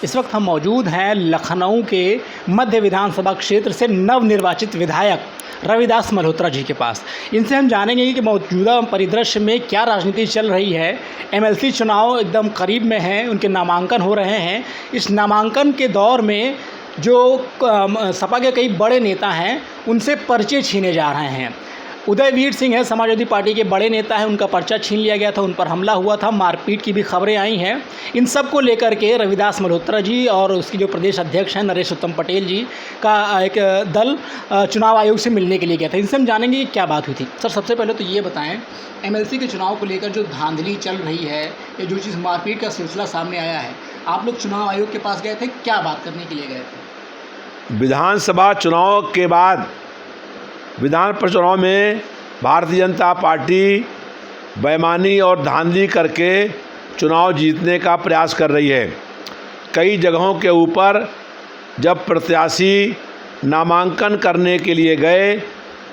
इस वक्त हम मौजूद हैं लखनऊ के मध्य विधानसभा क्षेत्र से नवनिर्वाचित विधायक रविदास मल्होत्रा जी के पास। इनसे हम जानेंगे कि मौजूदा परिदृश्य में क्या राजनीति चल रही है। एमएलसी चुनाव एकदम करीब में हैं, उनके नामांकन हो रहे हैं। इस नामांकन के दौर में जो सपा के कई बड़े नेता हैं उनसे पर्चे छीने जा रहे हैं। उदयवीर सिंह है, समाजवादी पार्टी के बड़े नेता हैं, उनका पर्चा छीन लिया गया था, उन पर हमला हुआ था, मारपीट की भी खबरें आई हैं। इन सब को लेकर के रविदास मल्होत्रा जी और उसकी जो प्रदेश अध्यक्ष हैं नरेश उत्तम पटेल जी का एक दल चुनाव आयोग से मिलने के लिए गया था। इनसे हम जानेंगे कि क्या बात हुई थी। सर, सबसे पहले तो ये बताएं, एमएलसी के चुनाव को लेकर जो धांधली चल रही है या जो चीज़ मारपीट का सिलसिला सामने आया है, आप लोग चुनाव आयोग के पास गए थे, क्या बात करने के लिए गए थे? विधानसभा चुनाव के बाद विधान परिषद चुनाव में भारतीय जनता पार्टी बेईमानी और धांधली करके चुनाव जीतने का प्रयास कर रही है। कई जगहों के ऊपर जब प्रत्याशी नामांकन करने के लिए गए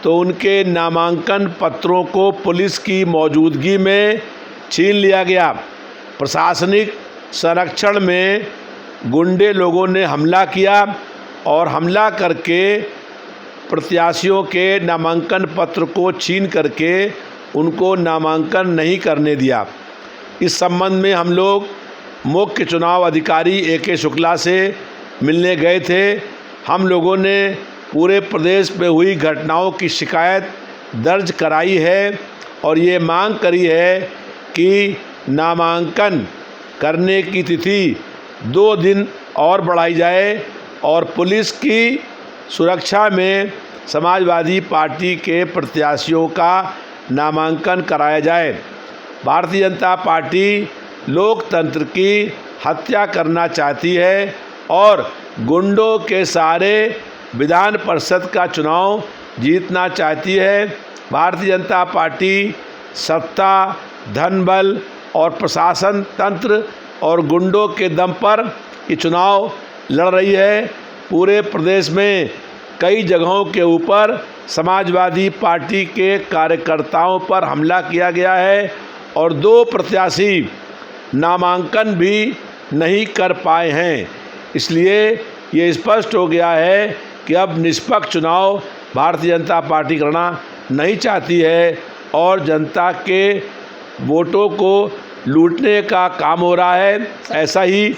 तो उनके नामांकन पत्रों को पुलिस की मौजूदगी में छीन लिया गया। प्रशासनिक संरक्षण में गुंडे लोगों ने हमला किया और हमला करके प्रत्याशियों के नामांकन पत्र को छीन करके उनको नामांकन नहीं करने दिया। इस संबंध में हम लोग मुख्य चुनाव अधिकारी ए.के. शुक्ला से मिलने गए थे। हम लोगों ने पूरे प्रदेश में हुई घटनाओं की शिकायत दर्ज कराई है और ये मांग करी है कि नामांकन करने की तिथि 2 दिन और बढ़ाई जाए और पुलिस की सुरक्षा में समाजवादी पार्टी के प्रत्याशियों का नामांकन कराया जाए। भारतीय जनता पार्टी लोकतंत्र की हत्या करना चाहती है और गुंडों के सहारे विधान परिषद का चुनाव जीतना चाहती है। भारतीय जनता पार्टी सत्ता, धनबल और प्रशासन तंत्र और गुंडों के दम पर ये चुनाव लड़ रही है। पूरे प्रदेश में कई जगहों के ऊपर समाजवादी पार्टी के कार्यकर्ताओं पर हमला किया गया है और 2 प्रत्याशी नामांकन भी नहीं कर पाए हैं। इसलिए ये स्पष्ट हो गया है कि अब निष्पक्ष चुनाव भारतीय जनता पार्टी करना नहीं चाहती है और जनता के वोटों को लूटने का काम हो रहा है। ऐसा ही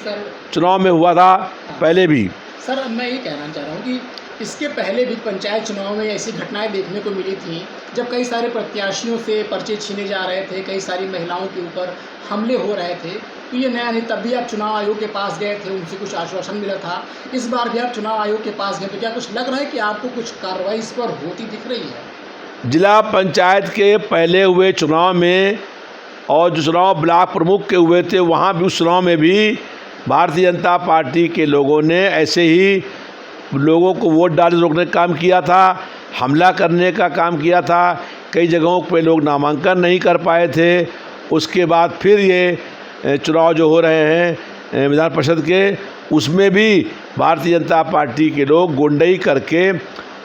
चुनाव में हुआ था पहले भी। सर, मैं ये कहना चाह रहा हूँ कि इसके पहले भी पंचायत चुनाव में ऐसी घटनाएं देखने को मिली थी जब कई सारे प्रत्याशियों से पर्चे छीने जा रहे थे, कई सारी महिलाओं के ऊपर हमले हो रहे थे। तो ये नया नहीं, तब भी आप चुनाव आयोग के पास गए थे, उनसे कुछ आश्वासन मिला था। इस बार भी आप चुनाव आयोग के पास गए, तो क्या कुछ लग रहा है कि आपको कुछ कार्रवाई इस पर होती दिख रही है? जिला पंचायत के पहले हुए चुनाव में और जो चुनाव ब्लॉक प्रमुख के हुए थे वहाँ भी, उस चुनाव में भी भारतीय जनता पार्टी के लोगों ने ऐसे ही लोगों को वोट डालने रोकने का काम किया था, हमला करने का काम किया था। कई जगहों पे लोग नामांकन नहीं कर पाए थे। उसके बाद फिर ये चुनाव जो हो रहे हैं विधान परिषद के, उसमें भी भारतीय जनता पार्टी के लोग गुंडई करके,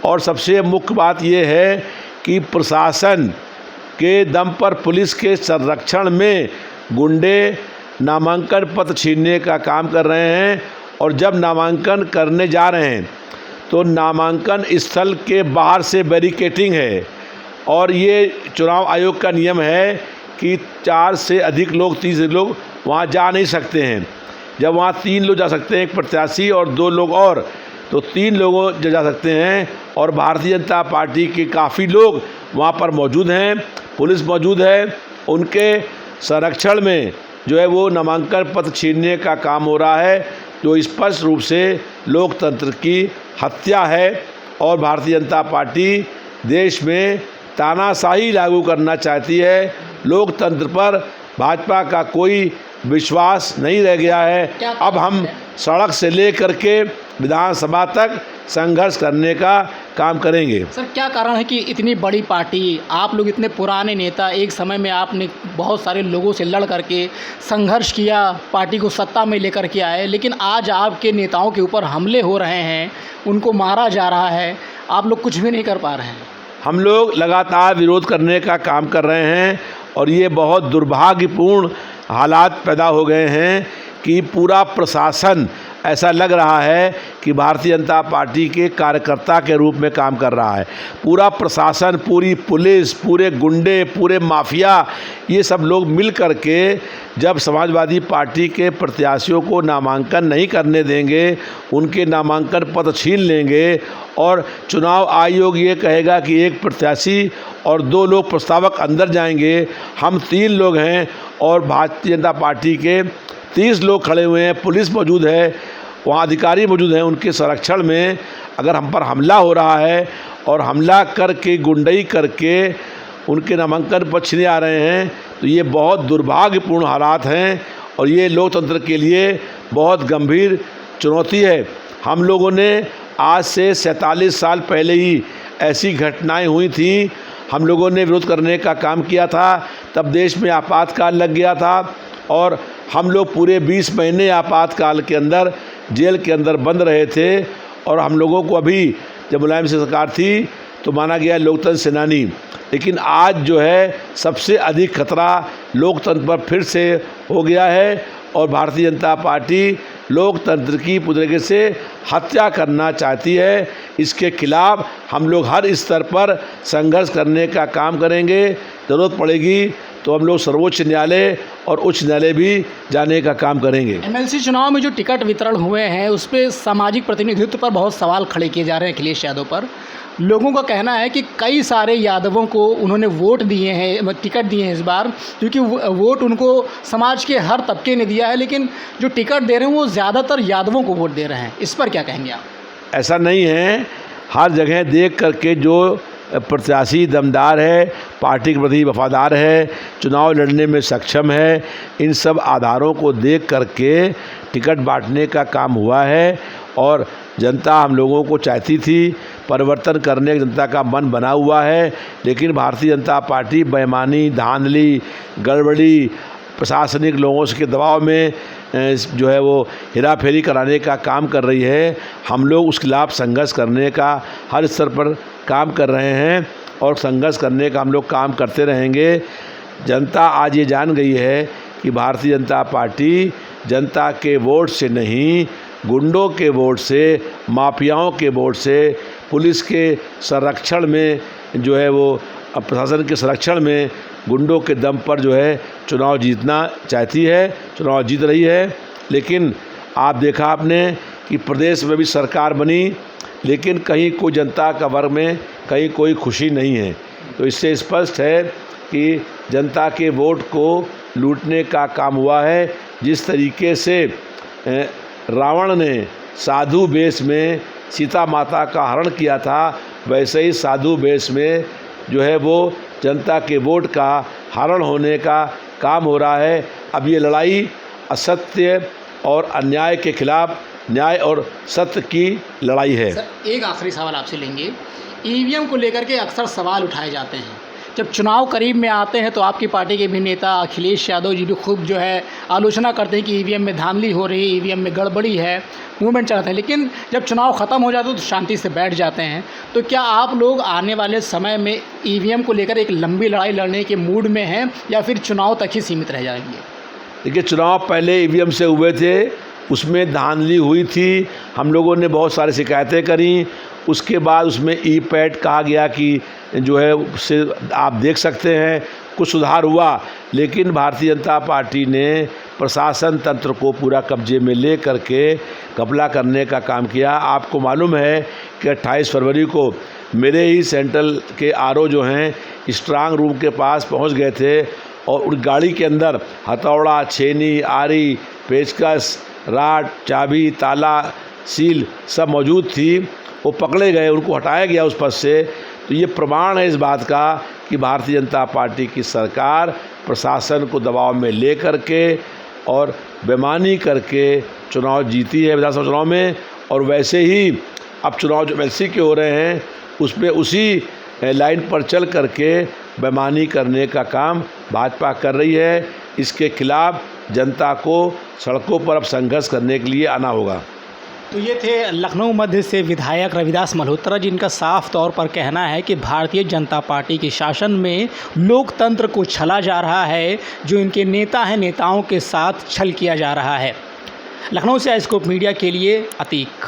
और सबसे मुख्य बात ये है कि प्रशासन के दम पर पुलिस के संरक्षण में गुंडे नामांकन पत्र छीनने का काम कर रहे हैं। और जब नामांकन करने जा रहे हैं तो नामांकन स्थल के बाहर से बैरिकेटिंग है और ये चुनाव आयोग का नियम है कि 4 से अधिक लोग, 30 लोग वहाँ जा नहीं सकते हैं। जब वहाँ 3 लोग जा सकते हैं, एक प्रत्याशी और 2 लोग और, तो 3 लोग जा सकते हैं। और भारतीय जनता पार्टी के काफ़ी लोग वहाँ पर मौजूद हैं, पुलिस मौजूद है। उनके संरक्षण में जो है वो नामांकन पत्र छीनने का काम हो रहा है, जो स्पष्ट रूप से लोकतंत्र की हत्या है। और भारतीय जनता पार्टी देश में तानाशाही लागू करना चाहती है। लोकतंत्र पर भाजपा का कोई विश्वास नहीं रह गया है। अब हम सड़क से लेकर के विधानसभा तक संघर्ष करने का काम करेंगे। सर, क्या कारण है कि इतनी बड़ी पार्टी, आप लोग इतने पुराने नेता, एक समय में आपने बहुत सारे लोगों से लड़ करके संघर्ष किया, पार्टी को सत्ता में लेकर के आए, लेकिन आज आपके नेताओं के ऊपर हमले हो रहे हैं, उनको मारा जा रहा है, आप लोग कुछ भी नहीं कर पा रहे हैं? हम लोग लगातार विरोध करने का काम कर रहे हैं और ये बहुत दुर्भाग्यपूर्ण हालात पैदा हो गए हैं कि पूरा प्रशासन ऐसा लग रहा है कि भारतीय जनता पार्टी के कार्यकर्ता के रूप में काम कर रहा है। पूरा प्रशासन, पूरी पुलिस, पूरे गुंडे, पूरे माफिया, ये सब लोग मिल कर के जब समाजवादी पार्टी के प्रत्याशियों को नामांकन नहीं करने देंगे, उनके नामांकन पत्र छीन लेंगे और चुनाव आयोग ये कहेगा कि एक प्रत्याशी और 2 लोग प्रस्तावक अंदर जाएंगे, हम 3 लोग हैं और भारतीय जनता पार्टी के 30 लोग खड़े हुए हैं, पुलिस मौजूद है, वहाँ अधिकारी मौजूद हैं, उनके संरक्षण में अगर हम पर हमला हो रहा है और हमला करके गुंडई करके उनके नामांकन पर छीने आ रहे हैं, तो ये बहुत दुर्भाग्यपूर्ण हालात हैं और ये लोकतंत्र के लिए बहुत गंभीर चुनौती है। हम लोगों ने आज से 47 साल पहले ही ऐसी घटनाएं हुई थी, हम लोगों ने विरोध करने का काम किया था, तब देश में आपातकाल लग गया था और हम लोग पूरे 20 महीने आपातकाल के अंदर जेल के अंदर बंद रहे थे और हम लोगों को अभी जब मुलायम सिंह सरकार थी तो माना गया लोकतंत्र सेनानी। लेकिन आज जो है सबसे अधिक खतरा लोकतंत्र पर फिर से हो गया है और भारतीय जनता पार्टी लोकतंत्र की पूरी तरीके से हत्या करना चाहती है। इसके खिलाफ हम लोग हर स्तर पर संघर्ष करने का काम करेंगे। ज़रूरत पड़ेगी तो हम लोग सर्वोच्च न्यायालय और उच्च न्यायालय भी जाने का काम करेंगे। एमएलसी चुनाव में जो टिकट वितरण हुए हैं उस पर सामाजिक प्रतिनिधित्व पर बहुत सवाल खड़े किए जा रहे हैं अखिलेश यादव पर। लोगों का कहना है कि कई सारे यादवों को उन्होंने वोट दिए हैं, टिकट दिए हैं इस बार, क्योंकि वोट उनको समाज के हर तबके ने दिया है, लेकिन जो टिकट दे रहे हैं वो ज़्यादातर यादवों को वोट दे रहे हैं। इस पर क्या कहेंगे आप? ऐसा नहीं है, हर जगह देख करके जो प्रत्याशी दमदार है, पार्टी के प्रति वफादार है, चुनाव लड़ने में सक्षम है, इन सब आधारों को देख करके टिकट बांटने का काम हुआ है और जनता हम लोगों को चाहती थी, परिवर्तन करने की जनता का मन बना हुआ है। लेकिन भारतीय जनता पार्टी बेईमानी, धांधली, गड़बड़ी, प्रशासनिक लोगों के दबाव में जो है वो हेराफेरी कराने का काम कर रही है। हम लोग उसके खिलाफ संघर्ष करने का हर स्तर पर काम कर रहे हैं और संघर्ष करने का हम लोग काम करते रहेंगे। जनता आज ये जान गई है कि भारतीय जनता पार्टी जनता के वोट से नहीं, गुंडों के वोट से, माफियाओं के वोट से, पुलिस के संरक्षण में जो है वो प्रशासन के संरक्षण में गुंडों के दम पर जो है चुनाव जीतना चाहती है, चुनाव जीत रही है। लेकिन आप देखा आपने कि प्रदेश में भी सरकार बनी, लेकिन कहीं कोई जनता का वर्ग में कहीं कोई खुशी नहीं है। तो इससे स्पष्ट है कि जनता के वोट को लूटने का काम हुआ है। जिस तरीके से रावण ने साधु वेश में सीता माता का हरण किया था, वैसे ही साधु वेश में जो है वो जनता के वोट का हरण होने का काम हो रहा है। अब ये लड़ाई असत्य और अन्याय के खिलाफ न्याय और सत्य की लड़ाई है। सर, एक आखिरी सवाल आपसे लेंगे। ईवीएम को लेकर के अक्सर सवाल उठाए जाते हैं। जब चुनाव करीब में आते हैं तो आपकी पार्टी के भी नेता अखिलेश यादव जी भी खूब जो है आलोचना करते हैं कि ईवीएम में धांधली हो रही है, ईवीएम में गड़बड़ी है, मूवमेंट चलाते हैं। लेकिन जब चुनाव ख़त्म हो जाता है तो शांति से बैठ जाते हैं। तो क्या आप लोग आने वाले समय में ईवीएम को लेकर एक लंबी लड़ाई लड़ने के मूड में हैं या फिर चुनाव तक ही सीमित रह जाएंगे? देखिए, चुनाव पहले ईवीएम से हुए थे, उसमें धांधली हुई थी, हम लोगों ने बहुत सारी शिकायतें करी। उसके बाद उसमें ई-पैड कहा गया कि जो है उससे आप देख सकते हैं कुछ सुधार हुआ। लेकिन भारतीय जनता पार्टी ने प्रशासन तंत्र को पूरा कब्जे में ले करके घपला करने का काम किया। आपको मालूम है कि 28 फरवरी को मेरे ही सेंट्रल के आरओ जो हैं स्ट्रांग रूम के पास पहुंच गए थे और उस गाड़ी के अंदर हथौड़ा, छेनी, आरी, पेचकस, राड, चाबी, ताला, सील सब मौजूद थी। वो पकड़े गए, उनको हटाया गया उस पद से। तो ये प्रमाण है इस बात का कि भारतीय जनता पार्टी की सरकार प्रशासन को दबाव में ले करके और बेईमानी करके चुनाव जीती है विधानसभा चुनाव में। और वैसे ही अब चुनाव जो एमएलसी के हो रहे हैं उसमें उसी लाइन पर चल करके बेईमानी करने का काम भाजपा कर रही है। इसके खिलाफ जनता को सड़कों पर अब संघर्ष करने के लिए आना होगा। तो ये थे लखनऊ मध्य से विधायक रविदास मल्होत्रा, जिनका साफ तौर पर कहना है कि भारतीय जनता पार्टी के शासन में लोकतंत्र को छला जा रहा है, जो इनके नेता हैं नेताओं के साथ छल किया जा रहा है। लखनऊ से आइस्कोप मीडिया के लिए अतीक।